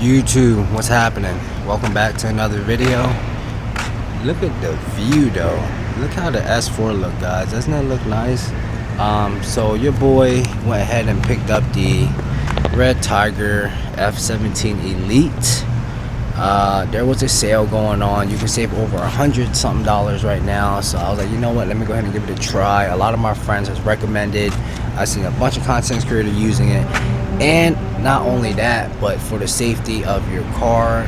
YouTube, what's happening? Welcome back to another video. Look at the view though. Look how the S4 look, guys. Doesn't it look nice? So your boy went ahead and picked up the REDTIGER F17 Elite. There was a sale going on. You can save over $100 something right now. So I was like, you know what, let me go ahead and give it a try. A lot of my friends has recommended. I've seen a bunch of content creators using it. And not only that, but for the safety of your car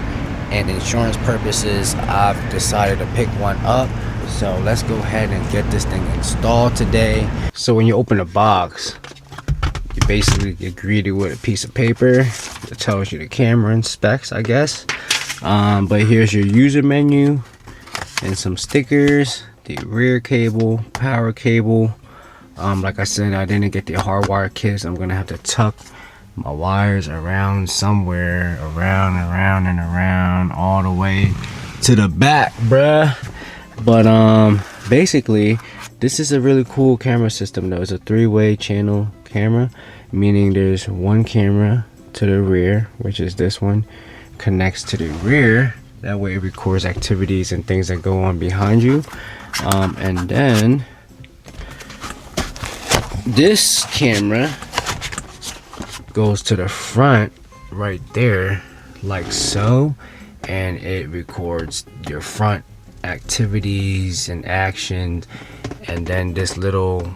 and insurance purposes, I've decided to pick one up. So let's go ahead and get this thing installed today. So when you open the box, you basically get greeted with a piece of paper that tells you the camera and specs, I guess. But here's your user menu and some stickers, the rear cable, power cable. Like I said, I didn't get the hardwire kit, so I'm gonna have to tuck my wires around somewhere, around and around all the way to the back, bruh. But basically this is a really cool camera system though. It's a 3-way channel camera, meaning there's one camera to the rear, which is this one, connects to the rear. That way it records activities and things that go on behind you. And then this camera goes to the front right there, like so, and it records your front activities and actions. And then this little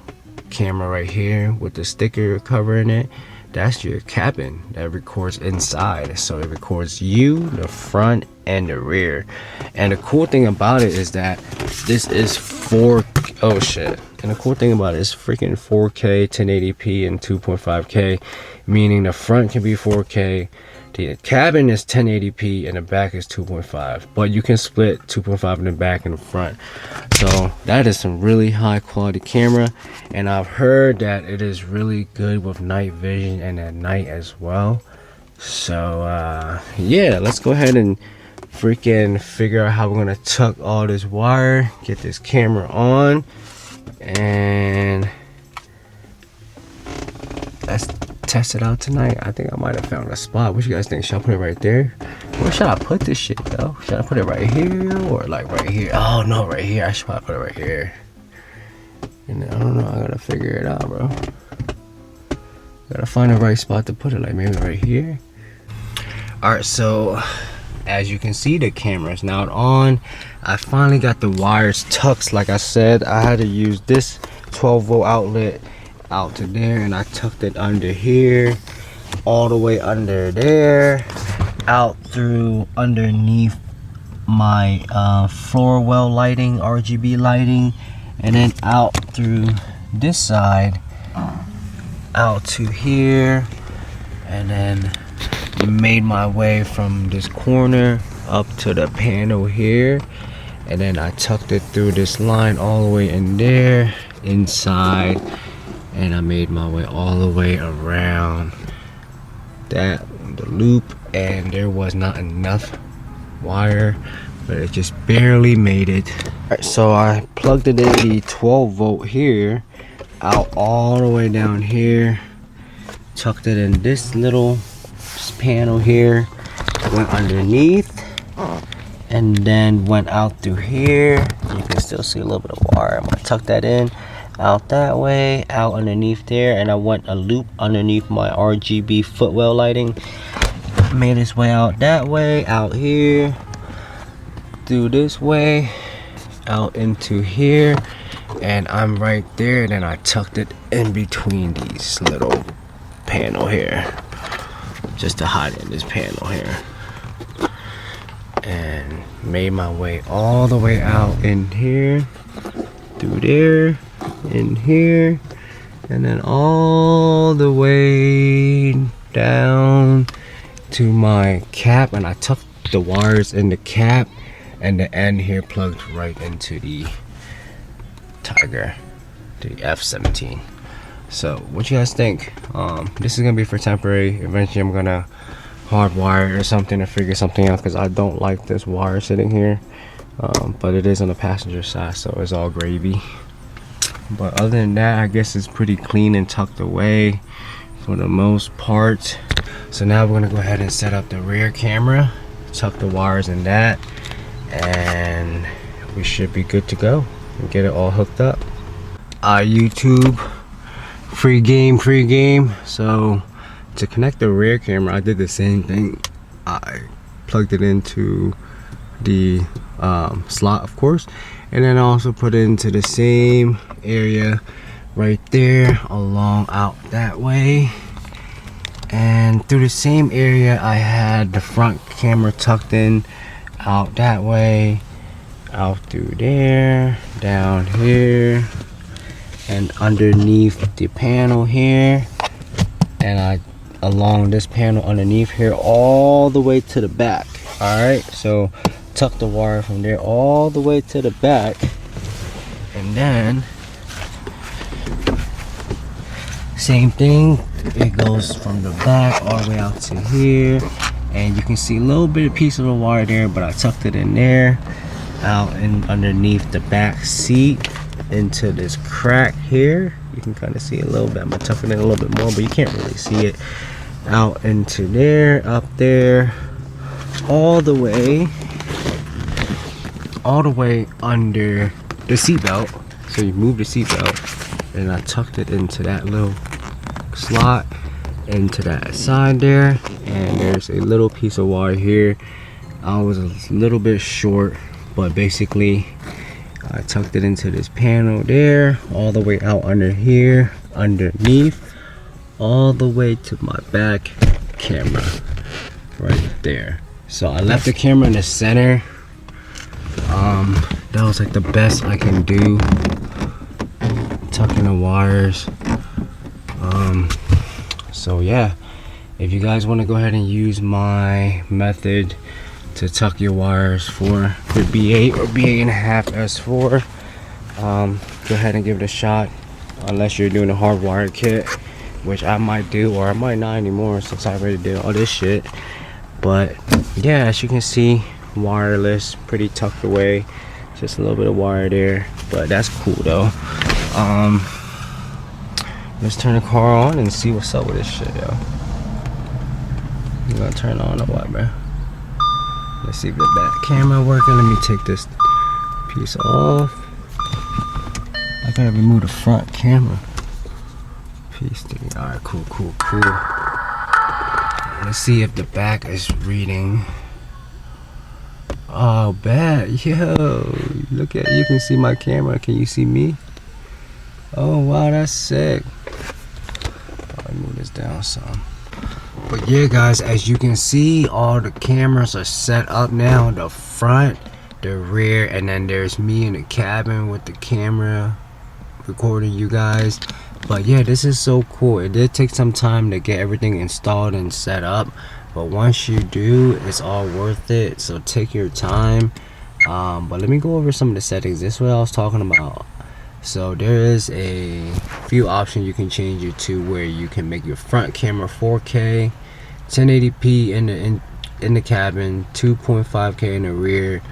camera right here with the sticker covering it, that's your cabin that records inside. So it records you, the front and the rear. And the cool thing about it is that this is and the cool thing about it is freaking 4K 1080p and 2.5K, meaning the front can be 4K, the cabin is 1080p, and the back is 2.5, but you can split 2.5 in the back and the front. So that is some really high quality camera, and I've heard that it is really good with night vision and at night as well. So yeah, let's go ahead and freaking figure out how we're gonna tuck all this wire, get this camera on, and let's test it out tonight. I think I might have found a spot. What you guys think? Should I put it right there? Where should I put this shit though? Should I put it right here or like right here? Oh no, right here. I should probably put it right here. And I don't know, I gotta figure it out, bro. Gotta find the right spot to put it, like maybe right here. Alright, so as you can see, the camera is now on. I finally got the wires tucked. Like I said, I had to use this 12-volt outlet out to there, and I tucked it under here, all the way under there, out through underneath my Footwell lighting, RGB lighting, and then out through this side, out to here, and then made my way from this corner up to the panel here, and then I tucked it through this line all the way in there inside, and I made my way all the way around the loop, and there was not enough wire, but it just barely made it. Alright, so I plugged it in the 12-volt here, out all the way down here, tucked it in this little panel here, went underneath, and then went out through here. You can still see a little bit of wire. I'm gonna tuck that in, out that way, out underneath there, and I went a loop underneath my RGB Footwell lighting, made its way out that way, out here, through this way, out into here, and I'm right there. Then I tucked it in between these little panel here, just to hide in this panel here, and made my way all the way out in here, through there, in here, and then all the way down to my cap. And I tucked the wires in the cap, and the end here plugged right into the Tiger, the F17. So what you guys think? This is gonna be for temporary. Eventually I'm gonna hardwire or something to figure something out, because I don't like this wire sitting here. But it is on the passenger side, so it's all gravy. But other than that, I guess it's pretty clean and tucked away. for the most part. So now we're gonna go ahead and set up the rear camera, tuck the wires in that, and we should be good to go and get it all hooked up. YouTube, free game. So to connect the rear camera, I did the same thing. I plugged it into the slot, of course, and then I also put it into the same area right there, along out that way, and through the same area I had the front camera tucked in out that way, out through there, down here, and underneath the panel here, and along this panel underneath here, all the way to the back. All right, so tuck the wire from there all the way to the back, and then same thing, it goes from the back all the way out to here, and you can see a little bit of piece of the wire there, but I tucked it in there, out and underneath the back seat into this crack here. You can kind of see a little bit. I'm gonna tuck it in a little bit more, but you can't really see it. Out into there, up there, all the way under the seatbelt. So you move the seatbelt, and I tucked it into that little slot, into that side there, and there's a little piece of wire here. I was a little bit short, but basically I tucked it into this panel there, all the way out under here, underneath, all the way to my back camera right there. So I left the camera in the center. That was like the best I can do, tucking the wires. So yeah, if you guys want to go ahead and use my method to tuck your wires for your B8 or B8.5 S4, go ahead and give it a shot, unless you're doing a hardwired kit, which I might do, or I might not anymore since I already did all this shit. But yeah, as you can see, wireless, pretty tucked away, just a little bit of wire there, but that's cool though. Let's turn the car on and see what's up with this shit, yo. You gonna turn on or what, bro? Let's see if the back camera working. Let me take this piece off. I gotta remove the front camera piece thing. All right, cool. Let's see if the back is reading. Oh, bad. Yo, look at, you can see my camera. Can you see me? Oh wow, that's sick. I'll move this down some. But yeah guys, as you can see, all the cameras are set up now, the front, the rear, and then there's me in the cabin with the camera recording you guys. But yeah, this is so cool. It did take some time to get everything installed and set up, but once you do, it's all worth it. So take your time. But let me go over some of the settings. This is what I was talking about. So there is a few options you can change it to, where you can make your front camera 4K, 1080p in the cabin, 2.5K in the rear,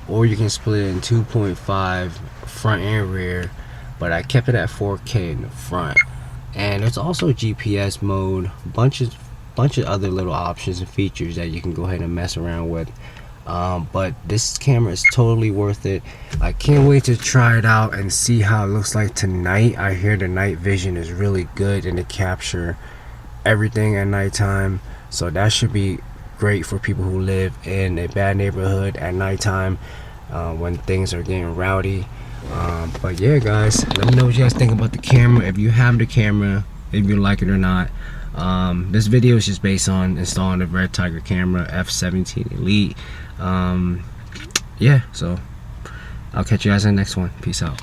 or you can split it in 2.5 front and rear. But I kept it at 4K in the front. And there's also GPS mode, bunch of other little options and features that you can go ahead and mess around with. But this camera is totally worth it. I can't wait to try it out and see how it looks like tonight. I hear the night vision is really good and to capture everything at nighttime, so that should be great for people who live in a bad neighborhood at nighttime, when things are getting rowdy. But yeah guys, let me know what you guys think about the camera, if you have the camera, if you like it or not. This video is just based on installing the REDTIGER camera F17 Elite. Yeah, so I'll catch you guys in the next one. Peace out.